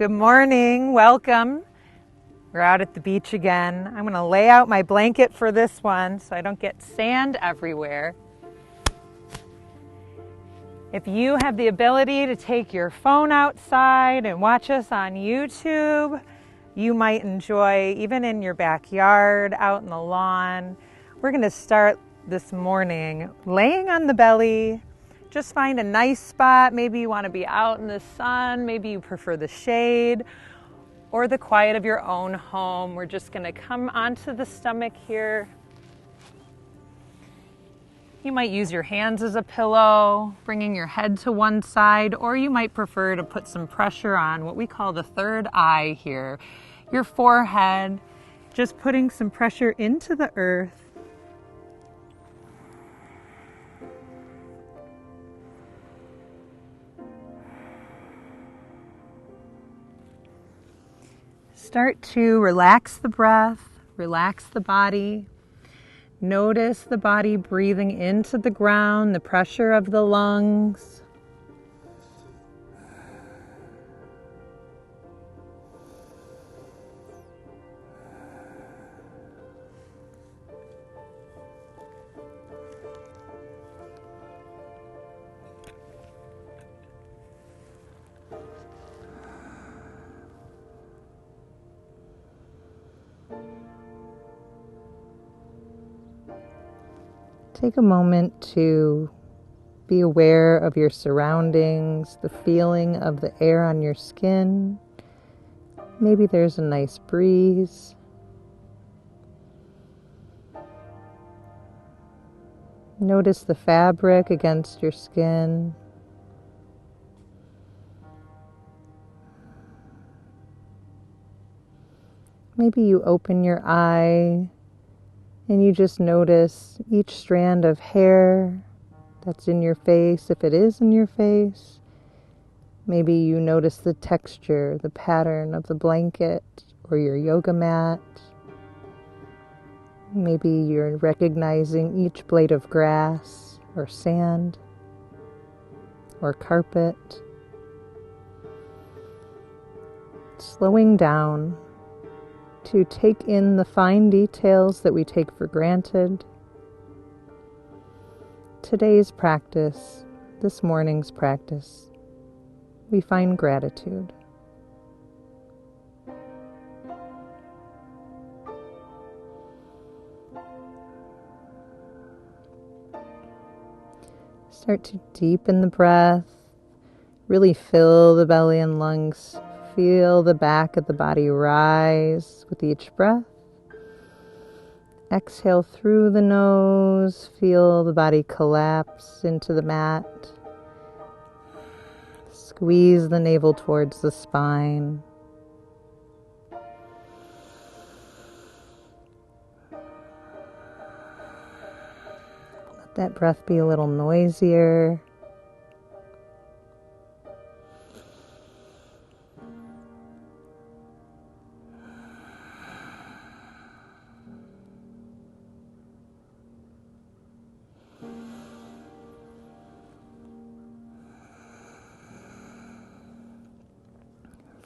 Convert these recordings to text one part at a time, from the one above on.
Good morning, welcome. We're out at the beach again. I'm going to lay out my blanket for this one so I don't get sand everywhere. If you have the ability to take your phone outside and watch us on YouTube, you might enjoy even in your backyard, out in the lawn. We're going to start this morning laying on the belly. Just find a nice spot. Maybe you want to be out in the sun. Maybe you prefer the shade or the quiet of your own home. We're just going to come onto the stomach here. You might use your hands as a pillow, bringing your head to one side, or you might prefer to put some pressure on what we call the third eye here, your forehead, just putting some pressure into the earth. Start to relax the breath, relax the body. Notice the body breathing into the ground, the pressure of the lungs. Take a moment to be aware of your surroundings, the feeling of the air on your skin. Maybe there's a nice breeze. Notice the fabric against your skin. Maybe you open your eye and you just notice each strand of hair that's in your face, if it is in your face. Maybe you notice the texture, the pattern of the blanket or your yoga mat. Maybe you're recognizing each blade of grass or sand or carpet. Slowing down to take in the fine details that we take for granted. Today's practice, this morning's practice, we find gratitude. Start to deepen the breath, really fill the belly and lungs. Feel the back of the body rise with each breath. Exhale through the nose. Feel the body collapse into the mat. Squeeze the navel towards the spine. Let that breath be a little noisier.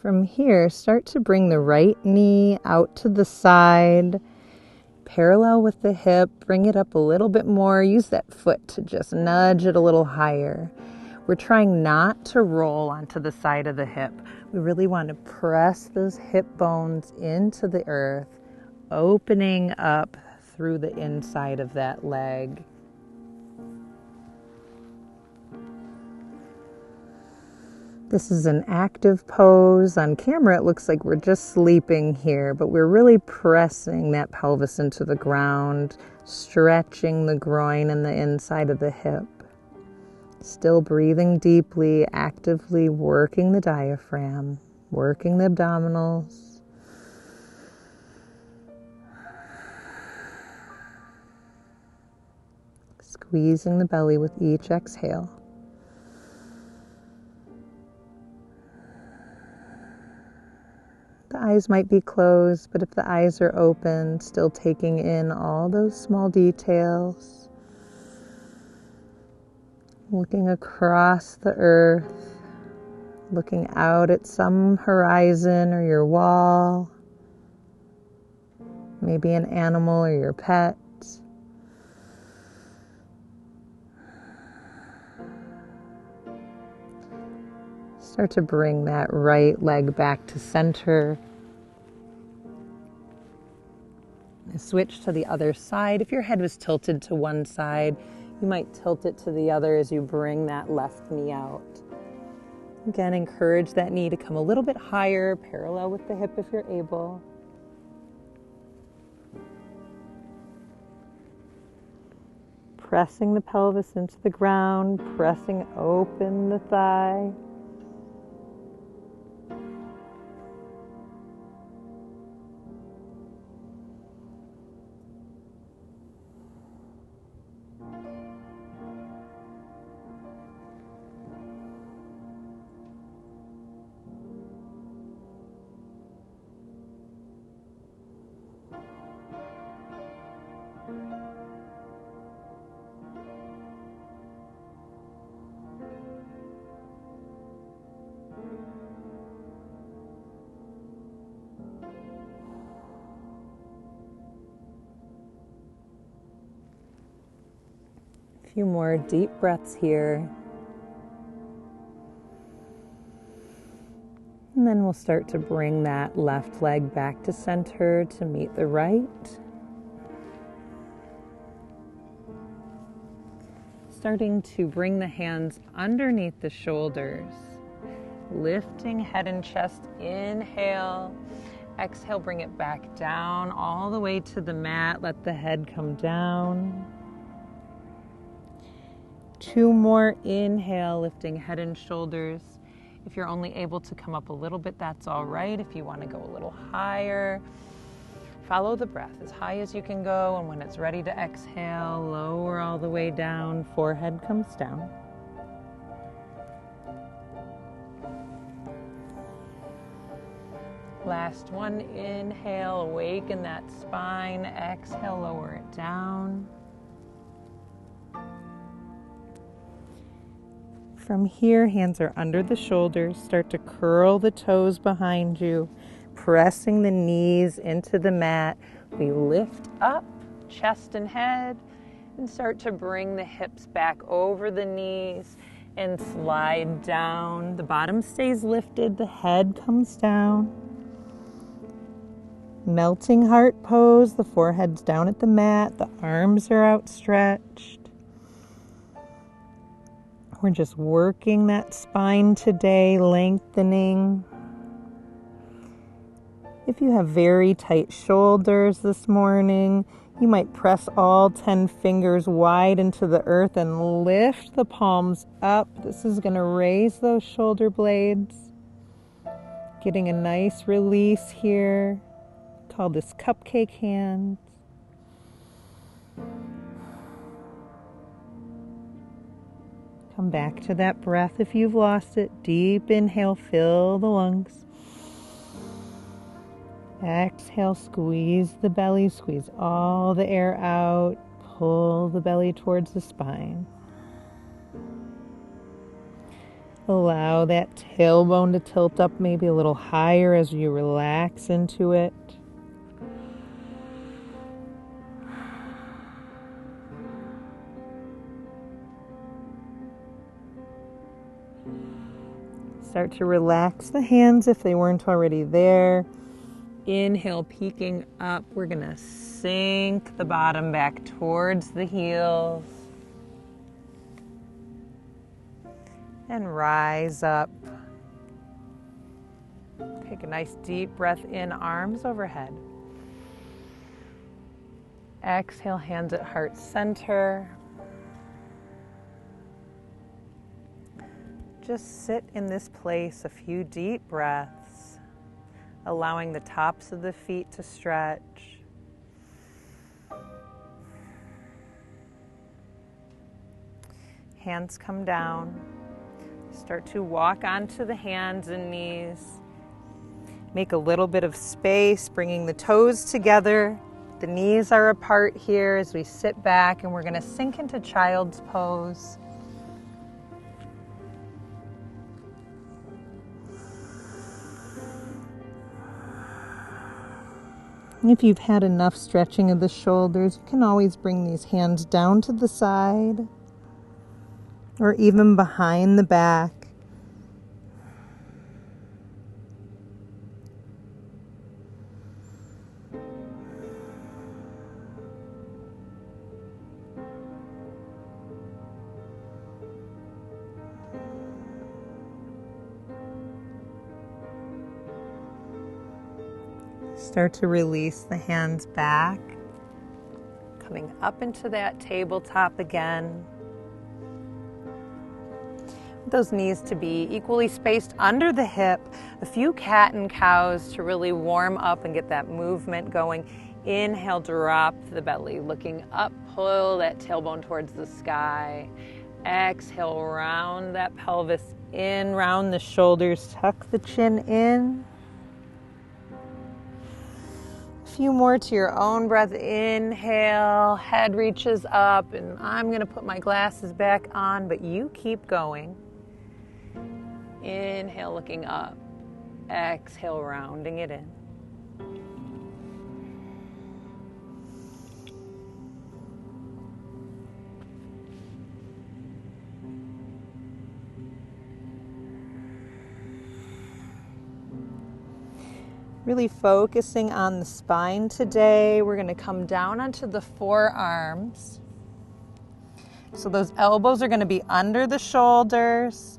From here, start to bring the right knee out to the side, parallel with the hip. Bring it up a little bit more. Use that foot to just nudge it a little higher. We're trying not to roll onto the side of the hip. We really want to press those hip bones into the earth, opening up through the inside of that leg. This is an active pose. On camera, it looks like we're just sleeping here, but we're really pressing that pelvis into the ground, stretching the groin and the inside of the hip. Still breathing deeply, actively working the diaphragm, working the abdominals. Squeezing the belly with each exhale. The eyes might be closed, but if the eyes are open, still taking in all those small details. Looking across the earth, looking out at some horizon or your wall, maybe an animal or your pet. Start to bring that right leg back to center. Switch to the other side. If your head was tilted to one side, you might tilt it to the other as you bring that left knee out. Again, encourage that knee to come a little bit higher, parallel with the hip if you're able. Pressing the pelvis into the ground, pressing open the thigh. Few more deep breaths here. And then we'll start to bring that left leg back to center to meet the right. Starting to bring the hands underneath the shoulders. Lifting head and chest, inhale. Exhale, bring it back down all the way to the mat. Let the head come down. 2 more, inhale, lifting head and shoulders. If you're only able to come up a little bit, that's all right. If you want to go a little higher, follow the breath as high as you can go. And when it's ready to exhale, lower all the way down, forehead comes down. Last one, inhale, awaken that spine. Exhale, lower it down. From here, hands are under the shoulders. Start to curl the toes behind you, pressing the knees into the mat. We lift up, chest and head, and start to bring the hips back over the knees and slide down. The bottom stays lifted, the head comes down. Melting heart pose, the forehead's down at the mat, the arms are outstretched. We're just working that spine today, lengthening. If you have very tight shoulders this morning, you might press all 10 fingers wide into the earth and lift the palms up. This is going to raise those shoulder blades. Getting a nice release here. Call this cupcake hands. Come back to that breath if you've lost it. Deep inhale, fill the lungs. Exhale, squeeze the belly, squeeze all the air out. Pull the belly towards the spine. Allow that tailbone to tilt up maybe a little higher as you relax into it. Start to relax the hands if they weren't already there. Inhale, peeking up. We're going to sink the bottom back towards the heels. And rise up. Take a nice deep breath in, arms overhead. Exhale, hands at heart center. Just sit in this place a few deep breaths, allowing the tops of the feet to stretch. Hands come down. Start to walk onto the hands and knees. Make a little bit of space, bringing the toes together. The knees are apart here as we sit back, and we're going to sink into child's pose. If you've had enough stretching of the shoulders, you can always bring these hands down to the side or even behind the back. Start to release the hands back, coming up into that tabletop again. Those knees to be equally spaced under the hip, a few cat and cows to really warm up and get that movement going. Inhale, drop the belly, looking up, pull that tailbone towards the sky. Exhale, round that pelvis in, round the shoulders, tuck the chin in. Few more to your own breath. Inhale, head reaches up, and I'm going to put my glasses back on, but you keep going. Inhale, looking up. Exhale, rounding it in. Really focusing on the spine today. We're going to come down onto the forearms. So those elbows are going to be under the shoulders.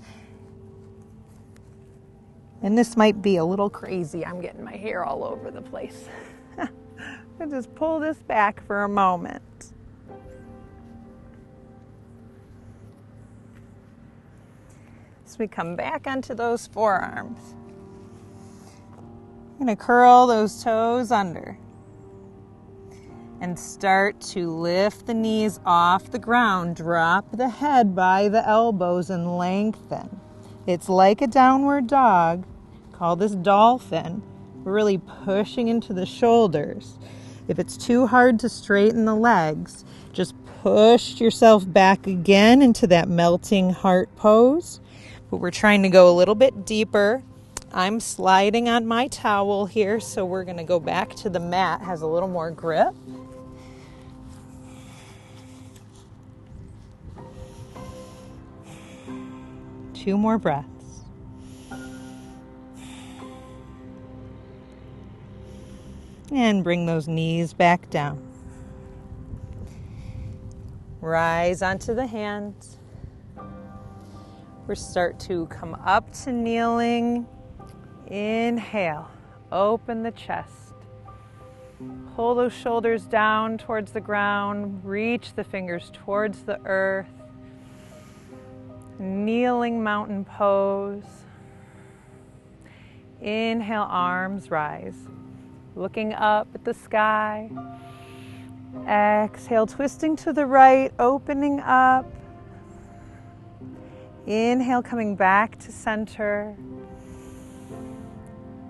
And this might be a little crazy. I'm getting my hair all over the place. I'll just pull this back for a moment. So we come back onto those forearms. I'm going to curl those toes under and start to lift the knees off the ground. Drop the head by the elbows and lengthen. It's like a downward dog. Call this dolphin. We're really pushing into the shoulders. If it's too hard to straighten the legs, just push yourself back again into that melting heart pose. But we're trying to go a little bit deeper. I'm sliding on my towel here, so we're going to go back to the mat. Has a little more grip. Two more breaths. And bring those knees back down. Rise onto the hands. We'll start to come up to kneeling. Inhale, open the chest. Pull those shoulders down towards the ground. Reach the fingers towards the earth. Kneeling mountain pose. Inhale, arms rise. Looking up at the sky. Exhale, twisting to the right, opening up. Inhale, coming back to center.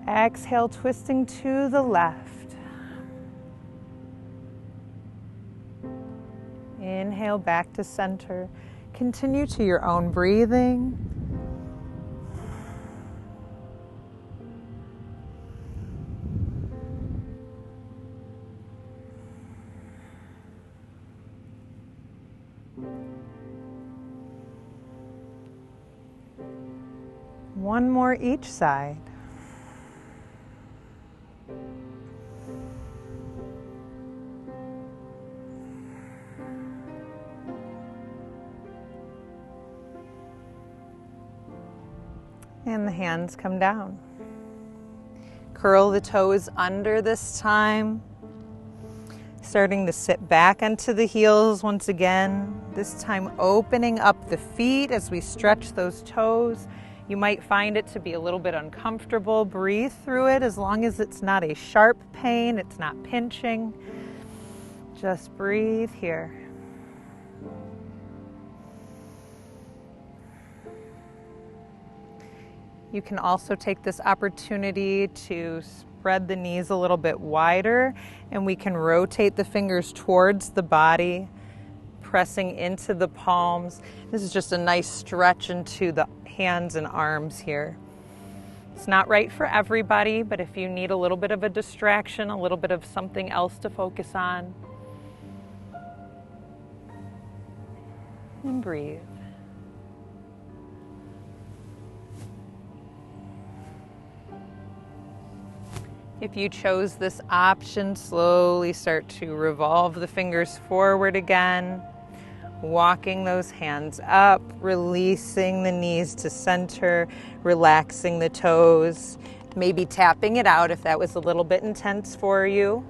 Exhale, twisting to the left. Inhale, back to center. Continue to your own breathing. One more each side. And the hands come down. Curl the toes under this time. Starting to sit back onto the heels once again. This time opening up the feet as we stretch those toes. You might find it to be a little bit uncomfortable. Breathe through it as long as it's not a sharp pain, it's not pinching. Just breathe here. You can also take this opportunity to spread the knees a little bit wider, and we can rotate the fingers towards the body, pressing into the palms. This is just a nice stretch into the hands and arms here. It's not right for everybody, but if you need a little bit of a distraction, a little bit of something else to focus on, and breathe. If you chose this option, slowly start to revolve the fingers forward again, walking those hands up, releasing the knees to center, relaxing the toes, maybe tapping it out if that was a little bit intense for you.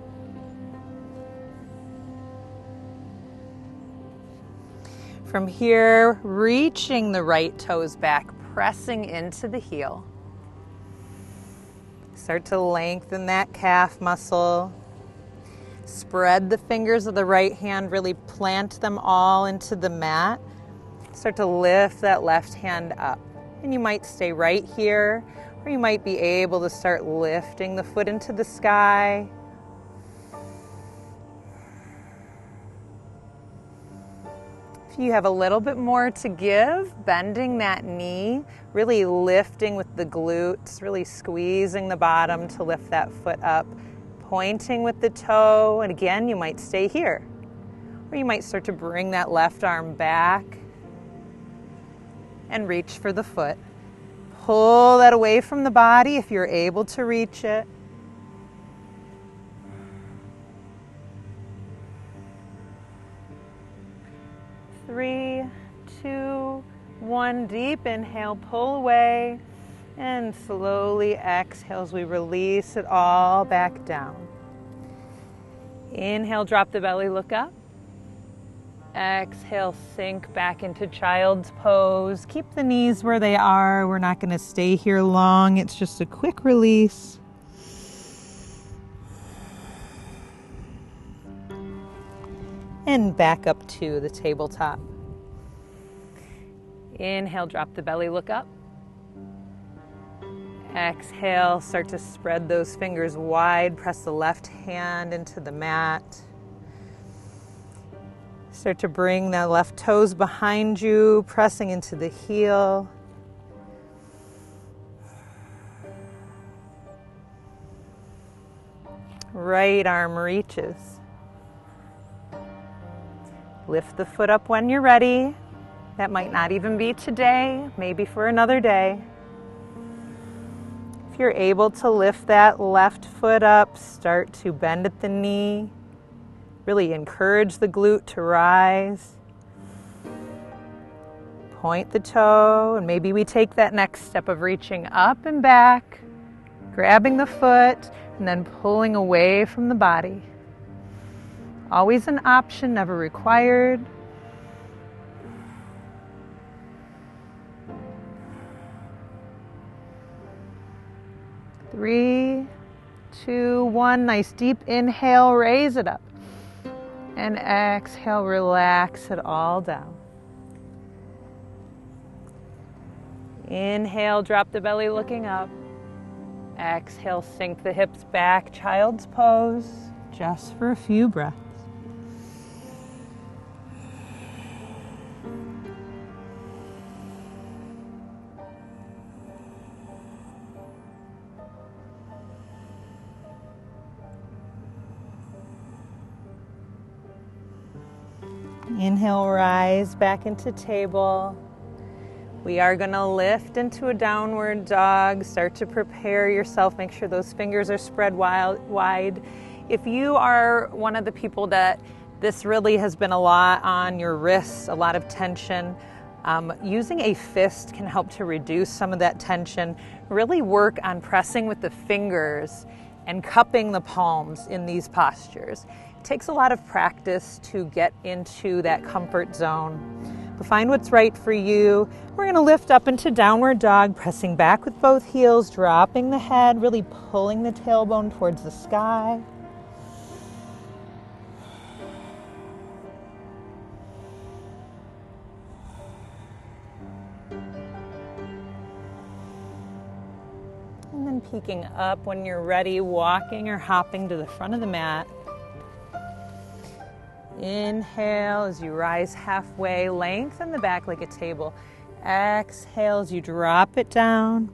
From here, reaching the right toes back, pressing into the heel. Start to lengthen that calf muscle. Spread the fingers of the right hand, really plant them all into the mat. Start to lift that left hand up. And you might stay right here, or you might be able to start lifting the foot into the sky. If you have a little bit more to give, bending that knee, really lifting with the glutes, really squeezing the bottom to lift that foot up. Pointing with the toe, and again, you might stay here. Or you might start to bring that left arm back and reach for the foot. Pull that away from the body if you're able to reach it. Three, two, one. Deep inhale, pull away. And slowly exhale as we release it all back down. Inhale, drop the belly, look up. Exhale, sink back into child's pose. Keep the knees where they are. We're not going to stay here long. It's just a quick release. And back up to the tabletop. Inhale, drop the belly, look up. Exhale, start to spread those fingers wide. Press the left hand into the mat. Start to bring the left toes behind you, pressing into the heel. Right arm reaches. Lift the foot up when you're ready. That might not even be today, maybe for another day. If you're able to lift that left foot up, start to bend at the knee. Really encourage the glute to rise. Point the toe, and maybe we take that next step of reaching up and back, grabbing the foot, and then pulling away from the body. Always an option, never required. Three, two, one. Nice deep inhale, raise it up. And exhale, relax it all down. Inhale, drop the belly looking up. Exhale, sink the hips back, child's pose, just for a few breaths. Inhale, rise back into table. We are going to lift into a downward dog. Start to prepare yourself. Make sure those fingers are spread wide. If you are one of the people that this really has been a lot on your wrists, a lot of tension, using a fist can help to reduce some of that tension. Really work on pressing with the fingers and cupping the palms in these postures. It takes a lot of practice to get into that comfort zone. But find what's right for you. We're going to lift up into downward dog, pressing back with both heels, dropping the head, really pulling the tailbone towards the sky. And then peeking up when you're ready, walking or hopping to the front of the mat. Inhale as you rise halfway, lengthen the back like a table. Exhale as you drop it down.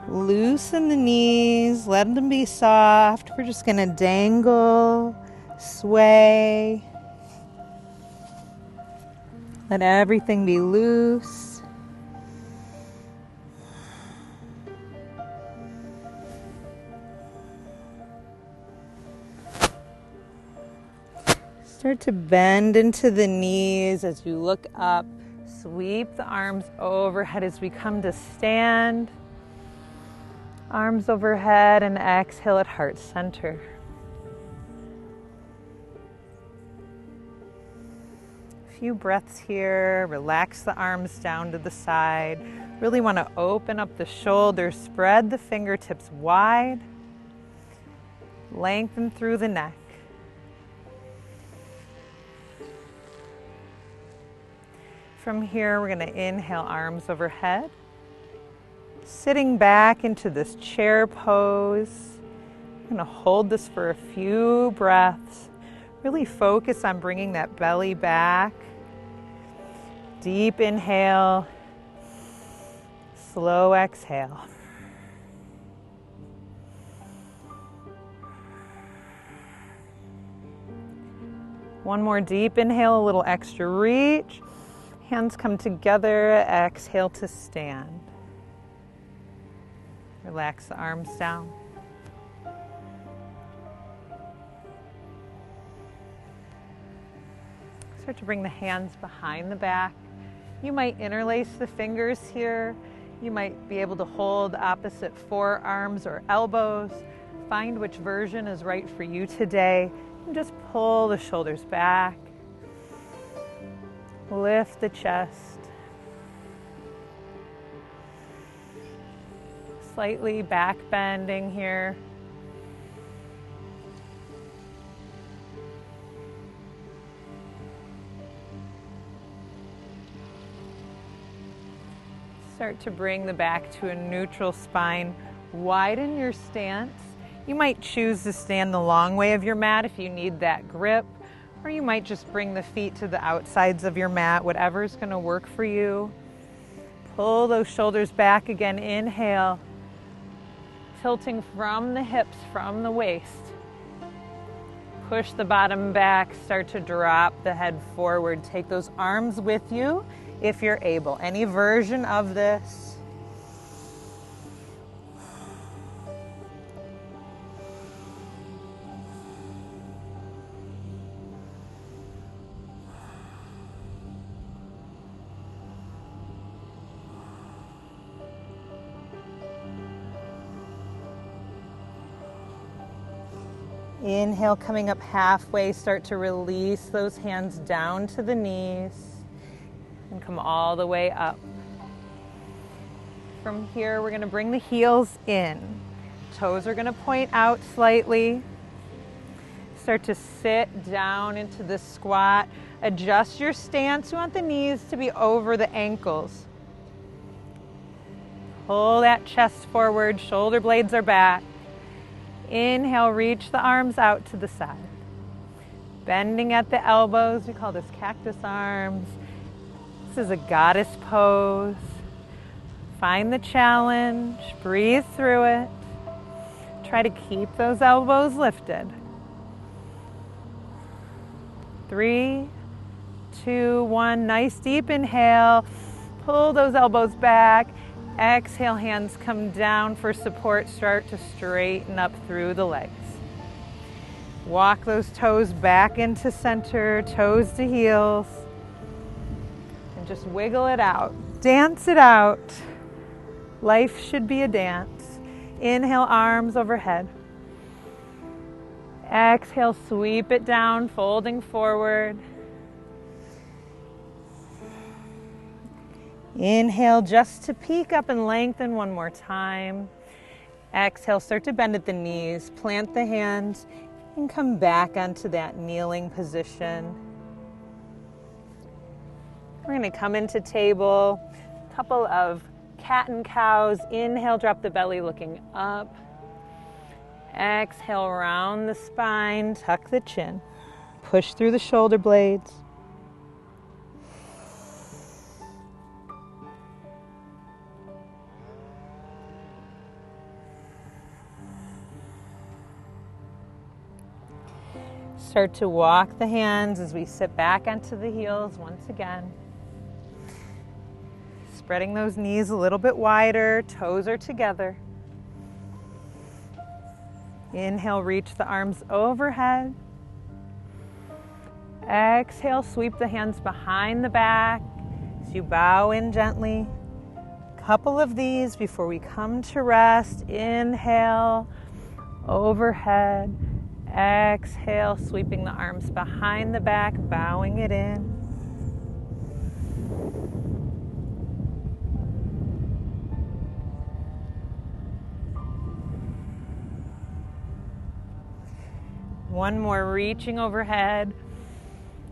Loosen the knees, let them be soft. We're just going to dangle, sway. Let everything be loose. Start to bend into the knees as you look up. Sweep the arms overhead as we come to stand. Arms overhead and exhale at heart center. A few breaths here. Relax the arms down to the side. Really want to open up the shoulders. Spread the fingertips wide. Lengthen through the neck. From here, we're going to inhale, arms overhead. Sitting back into this chair pose. I'm going to hold this for a few breaths. Really focus on bringing that belly back. Deep inhale. Slow exhale. One more deep inhale, a little extra reach. Hands come together, exhale to stand. Relax the arms down. Start to bring the hands behind the back. You might interlace the fingers here. You might be able to hold opposite forearms or elbows. Find which version is right for you today. And just pull the shoulders back. Lift the chest. Slightly back bending here. Start to bring the back to a neutral spine. Widen your stance. You might choose to stand the long way of your mat if you need that grip, or you might just bring the feet to the outsides of your mat, whatever's going to work for you. Pull those shoulders back again. Inhale. Tilting from the hips, from the waist. Push the bottom back, start to drop the head forward. Take those arms with you if you're able. Any version of this. Inhale, coming up halfway, start to release those hands down to the knees and come all the way up. From here, we're going to bring the heels in. Toes are going to point out slightly. Start to sit down into the squat. Adjust your stance. You want the knees to be over the ankles. Pull that chest forward, shoulder blades are back. Inhale, reach the arms out to the side. Bending at the elbows, we call this cactus arms. This is a goddess pose. Find the challenge, breathe through it. Try to keep those elbows lifted. 3, 2, 1, nice deep inhale. Pull those elbows back. Exhale, hands come down for support. Start to straighten up through the legs. Walk those toes back into center, toes to heels. And just wiggle it out. Dance it out. Life should be a dance. Inhale, arms overhead. Exhale, sweep it down, folding forward. Inhale just to peek up and lengthen one more time. Exhale, start to bend at the knees, plant the hands, and come back onto that kneeling position. We're going to come into table, a couple of cat and cows. Inhale, drop the belly looking up. Exhale, round the spine, tuck the chin. Push through the shoulder blades. Start to walk the hands as we sit back onto the heels once again. Spreading those knees a little bit wider, toes are together. Inhale, reach the arms overhead. Exhale, sweep the hands behind the back as you bow in gently. Couple of these before we come to rest. Inhale, overhead. Exhale, sweeping the arms behind the back, bowing it in. One more, reaching overhead.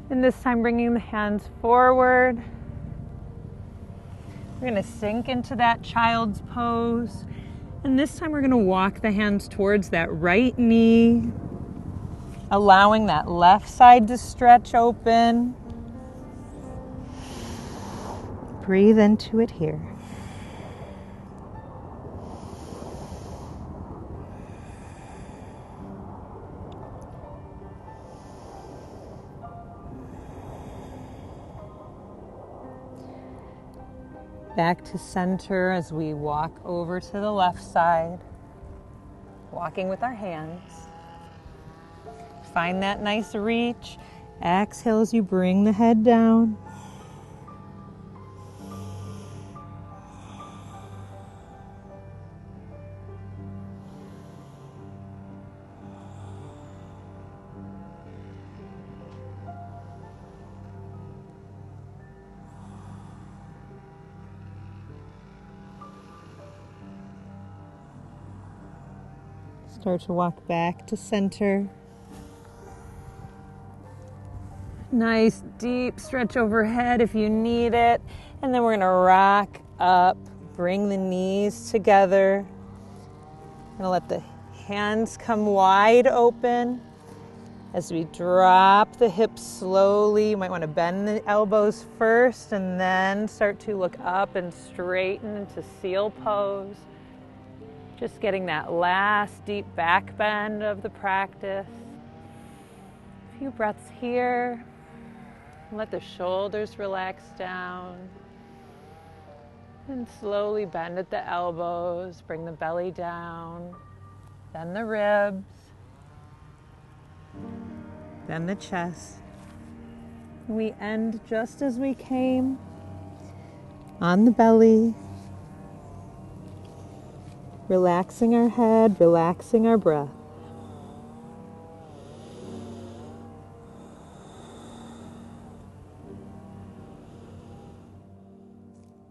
And this time bringing the hands forward. We're going to sink into that child's pose. And this time we're going to walk the hands towards that right knee, allowing that left side to stretch open. Breathe into it here. Back to center as we walk over to the left side, walking with our hands. Find that nice reach. Exhale as you bring the head down. Start to walk back to center. Nice deep stretch overhead if you need it. And then we're going to rock up, bring the knees together. Going to let the hands come wide open as we drop the hips slowly. You might want to bend the elbows first and then start to look up and straighten into seal pose. Just getting that last deep back bend of the practice. A few breaths here. Let the shoulders relax down. And slowly bend at the elbows. Bring the belly down. Then the ribs. Then the chest. We end just as we came. On the belly. Relaxing our head, relaxing our breath.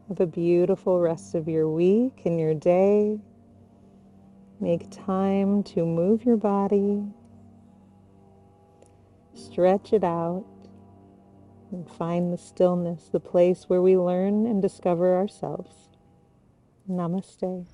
Have a beautiful rest of your week and your day. Make time to move your body, stretch it out, and find the stillness, the place where we learn and discover ourselves. Namaste.